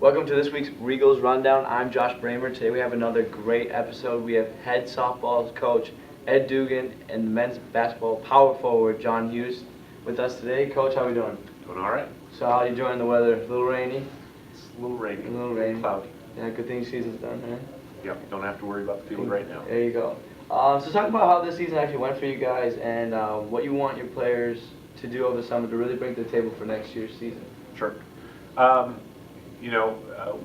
Welcome to this week's Regals Rundown. I'm Josh Brehmer. Today we have another great episode. We have head softball coach Ed Deugan and the men's basketball power forward John Hughes with us today. Coach, how are we doing? Doing all right. So how are you enjoying the weather? A little rainy? It's a little rainy. A little rainy. Cloudy. Yeah, good thing season's done, man. Yep, don't have to worry about the field right now. There you go. So talk about how this season actually went for you guys and what you want your players to do over the summer to really bring to the table for next year's season. Sure.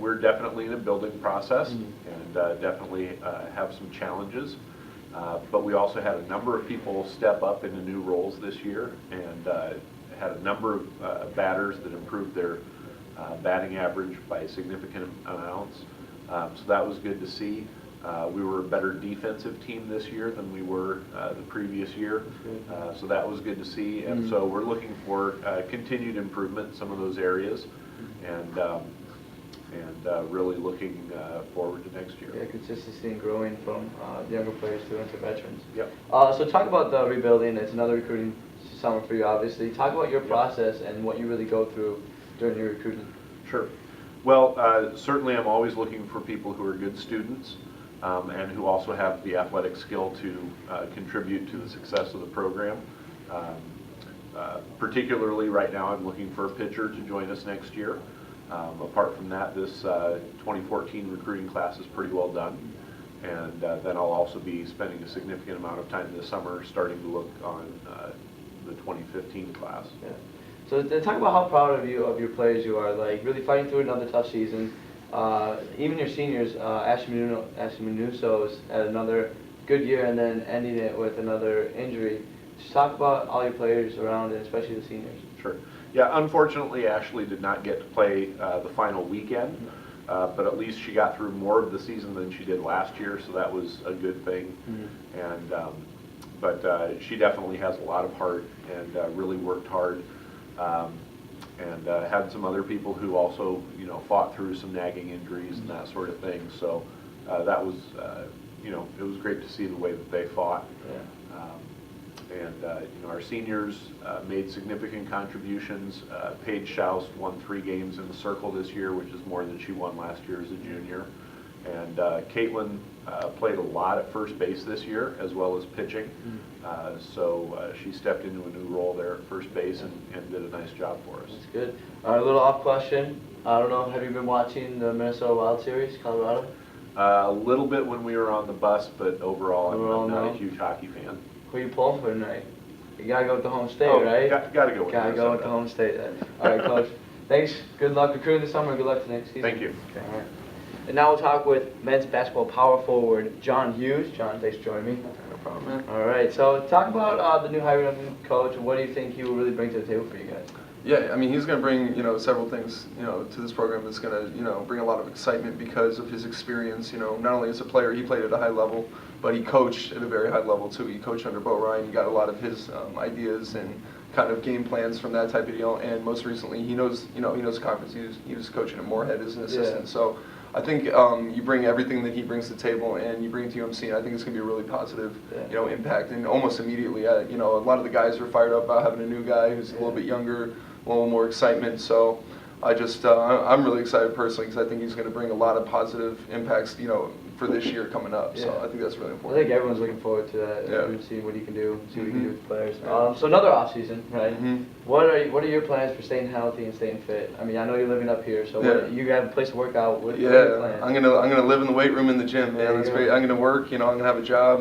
We're definitely in a building process and definitely have some challenges. But we also had a number of people step up into new roles this year and had a number of batters that improved their batting average by significant amounts. So that was good to see. We were a better defensive team this year than we were the previous year. So that was good to see. And so we're looking for continued improvement in some of those areas. And really looking forward to next year. Yeah, consistency and growing from the younger players to into veterans. Yep. So talk about the rebuilding. It's another recruiting summer for you, obviously. Talk about your process and what you really go through during your recruiting. Sure. Well, certainly I'm always looking for people who are good students and who also have the athletic skill to contribute to the success of the program. Particularly right now I'm looking for a pitcher to join us next year. Apart from that, this 2014 recruiting class is pretty well done, and then I'll also be spending a significant amount of time this summer starting to look on the 2015 class. Yeah. So talk about how proud of your players you are, like really fighting through another tough season. Even your seniors, Ashley Manuso's had another good year and then ending it with another injury. Just talk about all your players around and especially the seniors. Sure. Yeah, unfortunately, Ashley did not get to play the final weekend, but at least she got through more of the season than she did last year, so that was a good thing. And but she definitely has a lot of heart and really worked hard, and had some other people who also, fought through some nagging injuries and that sort of thing. So that was, it was great to see the way that they fought. Yeah. Our seniors made significant contributions. Paige Schaus won 3 games in the circle this year, which is more than she won last year as a junior. And Caitlin played a lot at first base this year, as well as pitching. So she stepped into a new role there at first base and did a nice job for us. That's good. A little off question. I don't know, have you been watching the Minnesota Wild Series, Colorado? A little bit when we were on the bus, but overall I'm not a huge hockey fan. Who are you pulling for tonight? You gotta go with the home state, right? Gotta go with Gotta go with the home state then. All right, Coach. Thanks. Good luck recruiting this summer. Good luck to next season. Thank you. Okay. All right. And now we'll talk with men's basketball power forward John Hughes. John, thanks for joining me. No problem, man. All right. So talk about the new hiring of the coach. What do you think he will really bring to the table for you guys? Yeah, I mean, he's going to bring, several things, to this program that's going to, bring a lot of excitement because of his experience, not only as a player, he played at a high level, but he coached at a very high level too. He coached under Bo Ryan. He got a lot of his ideas and kind of game plans from that type of deal. And most recently, he knows conference. He was coaching at Moorhead as an assistant. Yeah. So I think you bring everything that he brings to the table and you bring it to UMC, and I think it's going to be a really positive, impact. And almost immediately, a lot of the guys are fired up about having a new guy who's a little bit younger, a little more excitement. So I'm really excited personally because I think he's going to bring a lot of positive impacts, for this year coming up. So I think that's really important. I think everyone's looking forward to that. Yeah. See what he can do, see what he can do with the players. So another off season, right? What are your plans for staying healthy and staying fit? I mean, I know you're living up here, so you have a place to work out. What are your plans? I'm gonna live in the weight room in the gym, man. That's great. I'm gonna work. I'm gonna have a job.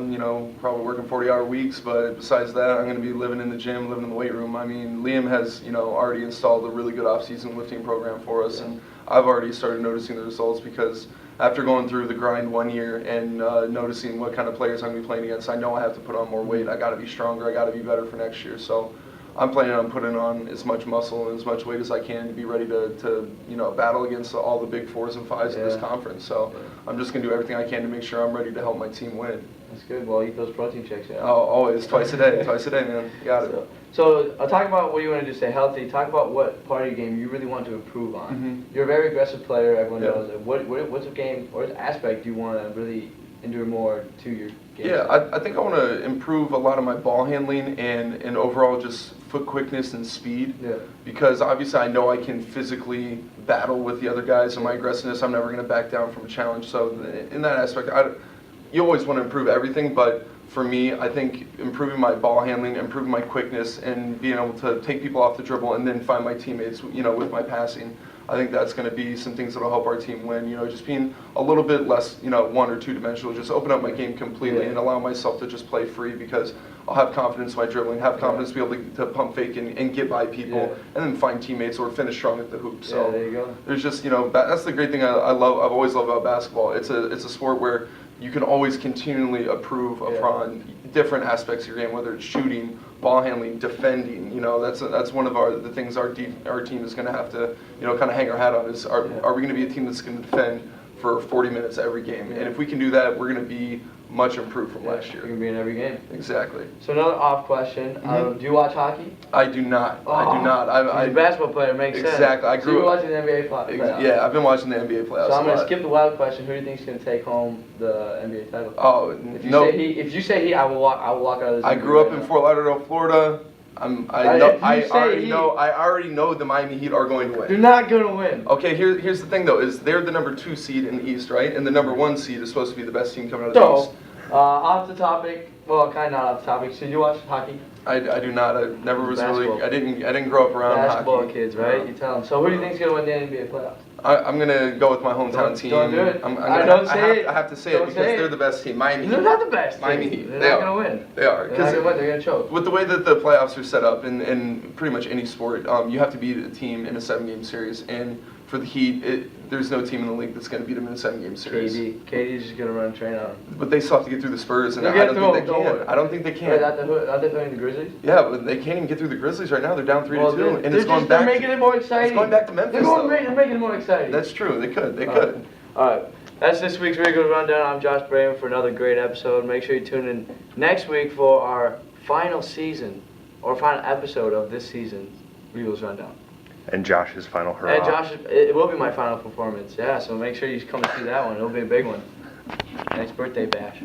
Probably working 40-hour weeks, but besides that, I'm gonna be living in the gym, living in the weight room. I mean, Liam has already installed a really good off-season lifting program for us, and I've already started noticing the results because after going through the grind one year and noticing what kind of players I'm going to be playing against, I know I have to put on more weight. I got to be stronger. I got to be better for next year. So I'm planning on putting on as much muscle and as much weight as I can to be ready to battle against all the big 4s and 5s in this conference. So I'm just going to do everything I can to make sure I'm ready to help my team win. That's good. Well, eat those protein shakes. Yeah. Oh, always. Twice a day, man. You got it. So talk about what you want to do, stay healthy. Talk about what part of your game you really want to improve on. You're a very aggressive player, everyone knows it. What's a game or aspect you want to really into a more to your game? Yeah, I think I want to improve a lot of my ball handling and overall just foot quickness and speed. Yeah. Because obviously I know I can physically battle with the other guys and my aggressiveness. I'm never going to back down from a challenge. So in that aspect, you always want to improve everything, but for me, I think improving my ball handling, improving my quickness, and being able to take people off the dribble and then find my teammates, with my passing, I think that's going to be some things that will help our team win. Just being a little bit less, one or two dimensional, just open up my game completely and allow myself to just play free because I'll have confidence in my dribbling, have confidence to be able to pump fake and get by people, and then find teammates or finish strong at the hoop. So there you go. There's just, that's the great thing I love. I've always loved about basketball. It's a sport where you can always continually improve upon different aspects of your game, whether it's shooting, ball handling, defending. That's one of the things our team is going to have to kind of hang our hat on is are we going to be a team that's going to defend for 40 minutes every game? And if we can do that, we're going to be much improved from last year. You're going to be in every game. Exactly. So another off question. Do you watch hockey? I do not. I do not. You're a basketball player, makes sense. Exactly. I grew so you're up watching the NBA playoffs. Yeah, I've been watching the NBA playoffs. So I'm going to skip the wild question. Who do you think is going to take home the NBA title? Oh, If you say he, I will walk out of this. I grew up in Fort Lauderdale, Florida. I already know the Miami Heat are going to win. They're not going to win. Okay, here's the thing though, is they're the number 2 seed in the East, right? And the number 1 seed is supposed to be the best team coming out of the East. Off the topic, well, kind of not off the topic. So you watch hockey? I do not. I never was really. I didn't grow up around basketball hockey. Kids, right? You tell them. So who do you think is going to win the NBA playoffs? I'm gonna go with my hometown team. Don't do it. I have to say it because they're the best team. Miami Heat. They're not the best. Miami Heat. They're not going to win. They are. They're not going to win. They're going to choke. With the way that the playoffs are set up in pretty much any sport, you have to beat a team in a 7-game series. And for the Heat, there's no team in the league that's going to beat them in a 7-game series. KD's just going to run a train on them. But they still have to get through the Spurs, and I don't think they can. I don't think they can. Wait, are they playing the Grizzlies? Yeah, but they can't even get through the Grizzlies right now. They're down 3-2, and it's going back. They're making it more exciting. It's going back to Memphis. They're making it more exciting. That's true. They could. All right. That's this week's Regal Rundown. I'm Josh Brehmer for another great episode. Make sure you tune in next week for our final episode of this season's Regal's Rundown. And Josh's final hurrah. And Josh, it will be my final performance. Yeah, so make sure you come and see that one. It'll be a big one. Nice birthday bash.